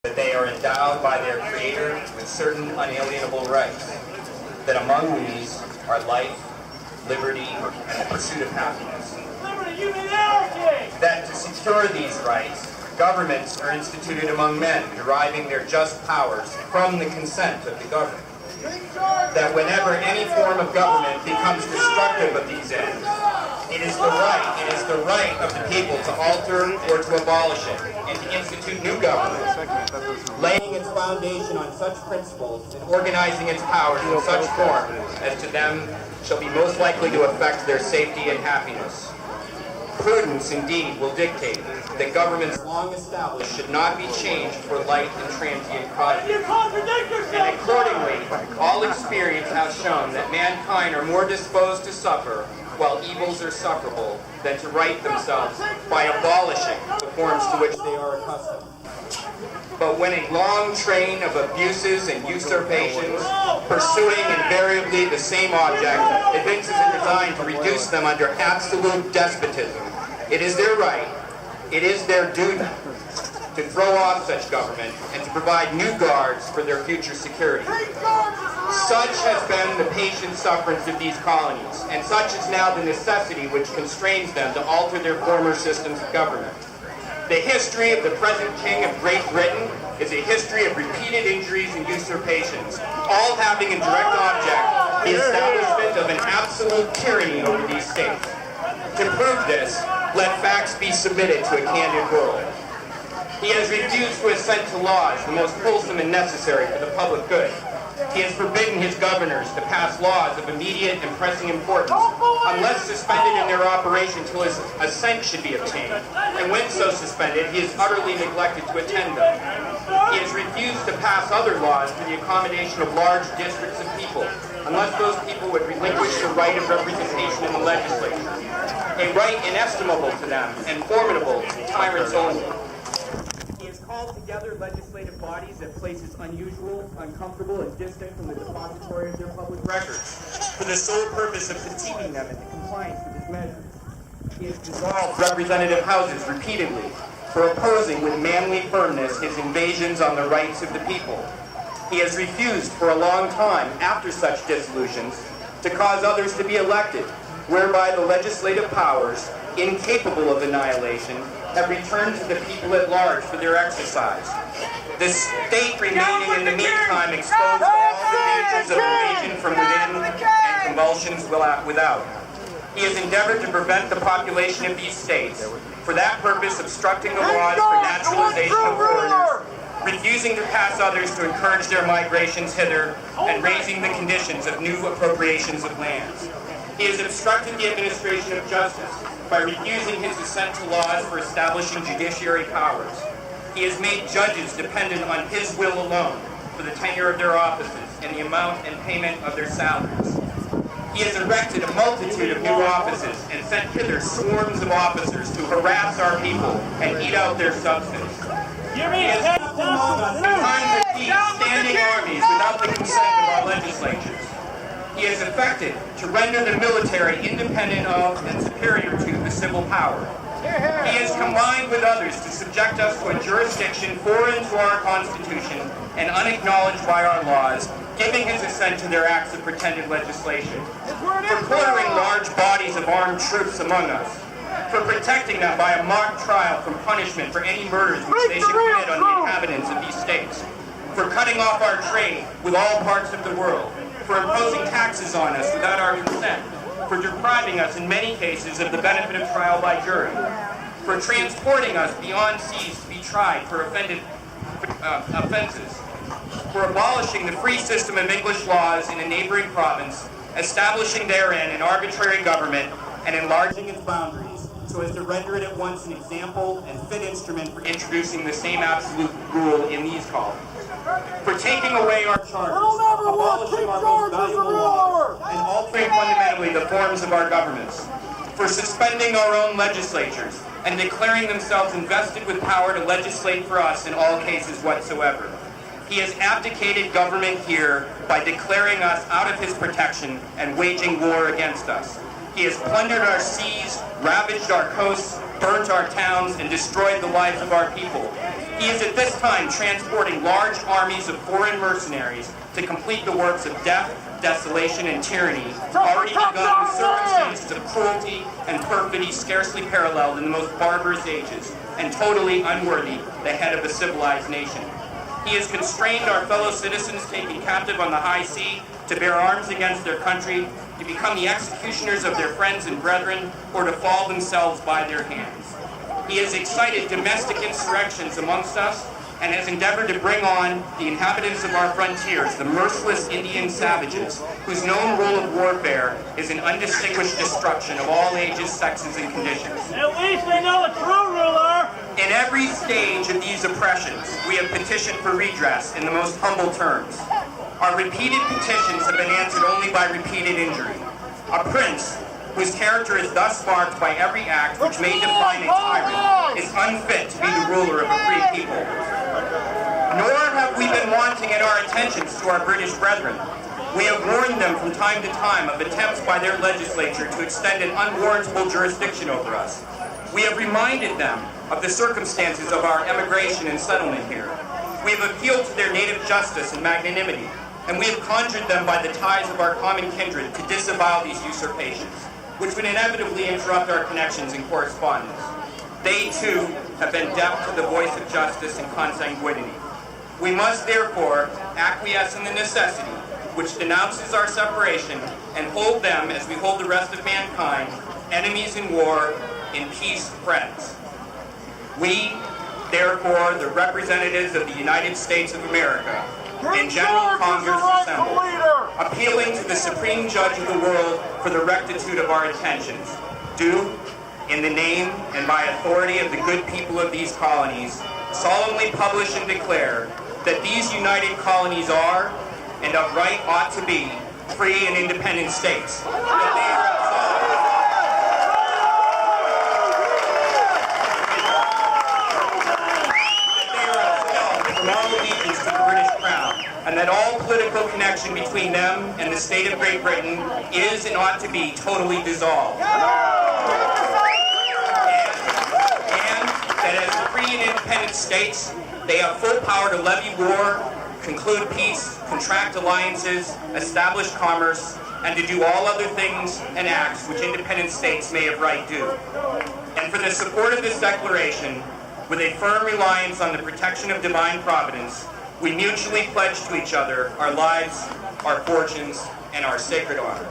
that they are endowed by their Creator with certain unalienable rights, that among these are life, liberty, and the pursuit of happiness. That to secure these rights, governments are instituted among men, deriving their just powers from the consent of the governed. That whenever any form of government becomes destructive of these ends, it is the right of the people to alter or to abolish it, and to institute new government, laying its foundation on such principles and organizing its powers in such form as to them shall be most likely to affect their safety and happiness. Prudence, indeed, will dictate that governments long established should not be changed for light and transient causes. And accordingly, all experience has shown that mankind are more disposed to suffer while evils are sufferable than to right themselves by abolishing the forms to which they are accustomed. But when a long train of abuses and usurpations, pursuing invariably the same object, evinces a design to reduce them under absolute despotism, it is their right, it is their duty to throw off such government and to provide new guards for their future security. Such has been the patient sufferance of these colonies, and such is now the necessity which constrains them to alter their former systems of government. The history of the present King of Great Britain is a history of repeated injuries and usurpations, all having in direct object the establishment of an absolute tyranny over these states. To prove this, let facts be submitted to a candid world. He has refused to assent to laws the most wholesome and necessary for the public good. He has forbidden his governors to pass laws of immediate and pressing importance, unless suspended in their operation till his assent should be obtained, and when so suspended, he has utterly neglected to attend them. He has refused to pass other laws for the accommodation of large districts of people, unless those people would relinquish the right of representation in the legislature, a right inestimable to them and formidable to tyrants only. He has called together legislative bodies at places unusual, uncomfortable, and distant from the depository of their public records, for the sole purpose of fatiguing them into compliance with his measures. He has dissolved representative houses repeatedly for opposing with manly firmness his invasions on the rights of the people. He has refused for a long time, after such dissolutions, to cause others to be elected, whereby the legislative powers, incapable of annihilation, have returned to the people at large for their exercise. The state remaining in the meantime exposed to all the dangers of invasion from within and convulsions without. He has endeavored to prevent the population of these states, for that purpose obstructing the laws for naturalization of foreigners, refusing to pass others to encourage their migrations hither, and raising the conditions of new appropriations of lands. He has obstructed the administration of justice by refusing his assent to laws for establishing judiciary powers. He has made judges dependent on his will alone for the tenure of their offices and the amount and payment of their salaries. He has erected a multitude of new offices and sent hither swarms of officers to harass our people and eat out their substance. He has left among us in times of peace standing armies without the consent of our legislatures. He has effected to render the military independent of and superior to the civil power. He has combined with others to subject us to a jurisdiction foreign to our Constitution and unacknowledged by our laws, giving his assent to their acts of pretended legislation, for quartering large bodies of armed troops among us, for protecting them by a mock trial from punishment for any murders which they should commit on the inhabitants of these states, for cutting off our trade with all parts of the world, for imposing taxes on us without our consent, for depriving us in many cases of the benefit of trial by jury, for transporting us beyond seas to be tried for offenses, for abolishing the free system of English laws in a neighboring province, establishing therein an arbitrary government, and enlarging its boundaries so as to render it at once an example and fit instrument for introducing the same absolute rule in these colonies, for taking away our charters, abolishing our most valuable laws, and altering fundamentally the forms of our governments, for suspending our own legislatures and declaring themselves invested with power to legislate for us in all cases whatsoever. He has abdicated government here by declaring us out of his protection and waging war against us. He has plundered our seas, ravaged our coasts, burnt our towns, and destroyed the lives of our people. He He is at this time transporting large armies of foreign mercenaries to complete the works of death, desolation, and tyranny already begun with circumstances of cruelty and perfidy scarcely paralleled in the most barbarous ages, and totally unworthy the head of a civilized nation. He has constrained our fellow citizens taken captive on the high sea to bear arms against their country, to become the executioners of their friends and brethren, or to fall themselves by their hands. He has excited domestic insurrections amongst us and has endeavored to bring on the inhabitants of our frontiers, the merciless Indian savages, whose known rule of warfare is an undistinguished destruction of all ages, sexes, and conditions. At least they know a true ruler! In every stage of these oppressions, we have petitioned for redress in the most humble terms. Our repeated petitions have been answered only by repeated injury. A prince, whose character is thus marked by every act which may define a tyrant, is unfit to be the ruler of a free people. Nor have we been wanting in our attentions to our British brethren. We have warned them from time to time of attempts by their legislature to extend an unwarrantable jurisdiction over us. We have reminded them of the circumstances of our emigration and settlement here. We have appealed to their native justice and magnanimity, and we have conjured them by the ties of our common kindred to disavow these usurpations, which would inevitably interrupt our connections and correspondence. They, too, have been deaf to the voice of justice and consanguinity. We must, therefore, acquiesce in the necessity which denounces our separation and hold them, as we hold the rest of mankind, enemies in war, in peace, friends. We, therefore, the representatives of the United States of America, in General Congress assembled, appealing to the Supreme Judge of the world for the rectitude of our intentions, do, in the name and by authority of the good people of these colonies, solemnly publish and declare that these united colonies are, and of right ought to be, free and independent states, that they are absolved from all allegiance to the British Crown, and that all political connection between them and the state of Great Britain is and ought to be totally dissolved. And that as free and independent states, they have full power to levy war, conclude peace, contract alliances, establish commerce, and to do all other things and acts which independent states may of right do. And for the support of this declaration, with a firm reliance on the protection of divine providence, we mutually pledge to each other our lives, our fortunes, and our sacred honor.